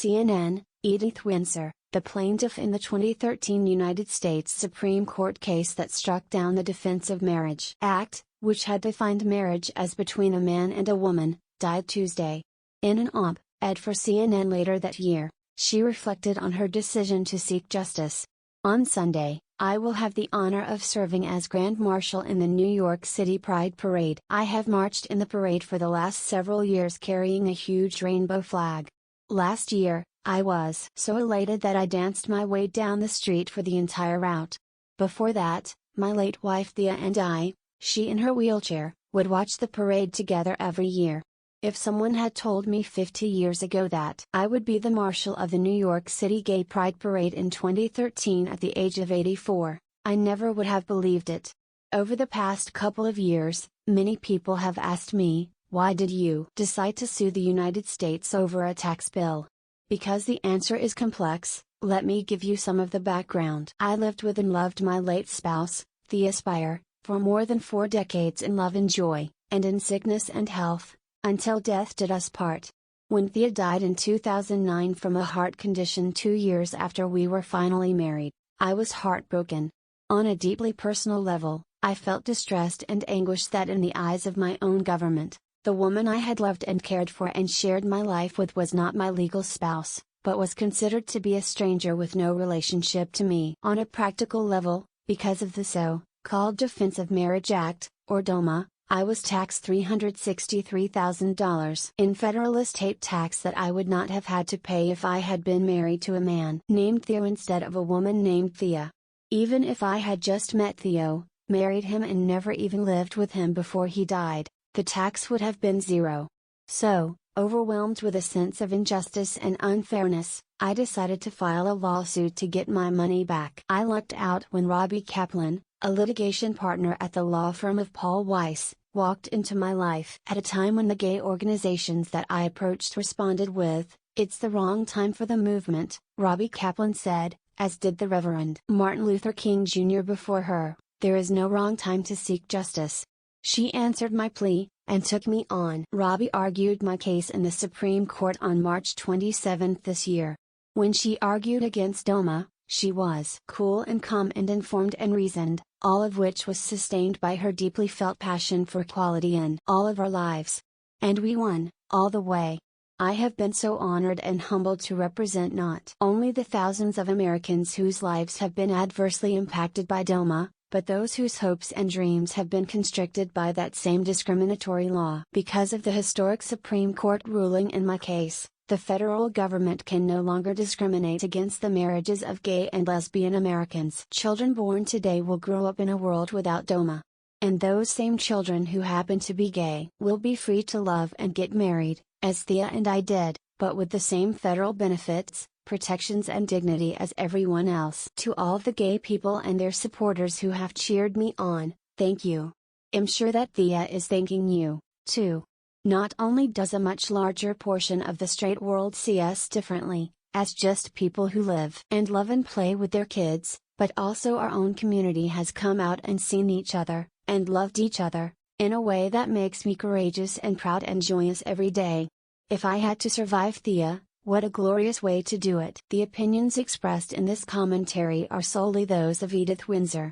CNN, Edith Windsor, the plaintiff in the 2013 United States Supreme Court case that struck down the Defense of Marriage Act, which had defined marriage as between a man and a woman, died Tuesday. In an op-ed for CNN later that year, she reflected on her decision to seek justice. On Sunday, I will have the honor of serving as Grand Marshal in the New York City Pride Parade. I have marched in the parade for the last several years carrying a huge rainbow flag. Last year, I was so elated that I danced my way down the street for the entire route. Before that, my late wife Thea and I, she in her wheelchair, would watch the parade together every year. If someone had told me 50 years ago that I would be the marshal of the New York City Gay Pride Parade in 2013 at the age of 84, I never would have believed it. Over the past couple of years, many people have asked me, why did you decide to sue the United States over a tax bill? Because the answer is complex, let me give you some of the background. I lived with and loved my late spouse, Thea Spire, for more than 4 decades in love and joy, and in sickness and health, until death did us part. When Thea died in 2009 from a heart condition 2 years after we were finally married, I was heartbroken. On a deeply personal level, I felt distressed and anguished that in the eyes of my own government, the woman I had loved and cared for and shared my life with was not my legal spouse, but was considered to be a stranger with no relationship to me. On a practical level, because of the so-called Defense of Marriage Act, or DOMA, I was taxed $363,000 in federal estate tax that I would not have had to pay if I had been married to a man named Theo instead of a woman named Thea. Even if I had just met Theo, married him and never even lived with him before he died, the tax would have been zero. So, overwhelmed with a sense of injustice and unfairness, I decided to file a lawsuit to get my money back. I lucked out when Robbie Kaplan, a litigation partner at the law firm of Paul Weiss, walked into my life at a time when the gay organizations that I approached responded with, "It's the wrong time for the movement," Robbie Kaplan said, as did the Reverend Martin Luther King Jr. before her, "There is no wrong time to seek justice." She answered my plea, and took me on. Robbie argued my case in the Supreme Court on March 27 this year. When she argued against DOMA, she was cool and calm and informed and reasoned, all of which was sustained by her deeply felt passion for equality in all of our lives. And we won, all the way. I have been so honored and humbled to represent not only the thousands of Americans whose lives have been adversely impacted by DOMA, but those whose hopes and dreams have been constricted by that same discriminatory law. Because of the historic Supreme Court ruling in my case, the federal government can no longer discriminate against the marriages of gay and lesbian Americans. Children born today will grow up in a world without DOMA. And those same children who happen to be gay will be free to love and get married, as Thea and I did, but with the same federal benefits, protections and dignity as everyone else. To all the gay people and their supporters who have cheered me on, thank you. I'm sure that Thea is thanking you, too. Not only does a much larger portion of the straight world see us differently, as just people who live and love and play with their kids, but also our own community has come out and seen each other, and loved each other, in a way that makes me courageous and proud and joyous every day. If I had to survive Thea, what a glorious way to do it. The opinions expressed in this commentary are solely those of Edith Windsor.